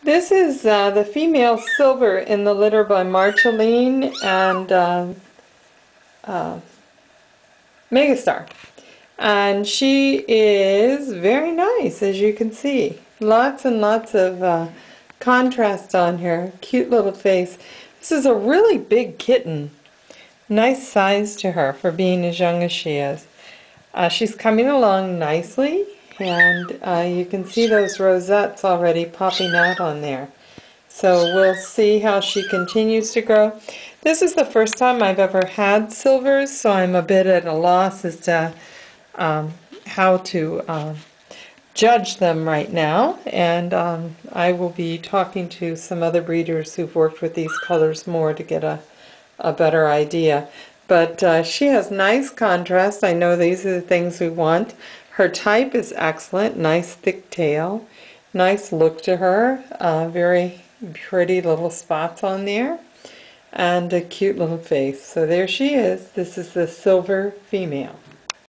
This is the female silver in the litter by Marceline and Megastar. And she is very nice, as you can see. Lots and lots of contrast on her. Cute little face. This is a really big kitten. Nice size to her for being as young as she is. She's coming along nicely, and you can see those rosettes already popping out on there. So we'll see how she continues to grow. This is the first time I've ever had silvers, so I'm a bit at a loss as to how to judge them right now. And I will be talking to some other breeders who've worked with these colors more to get a better idea. But she has nice contrast. I know these are the things we want. Her type is excellent. Nice thick tail. Nice look to her. Very pretty little spots on there. And a cute little face. So there she is. This is the silver female.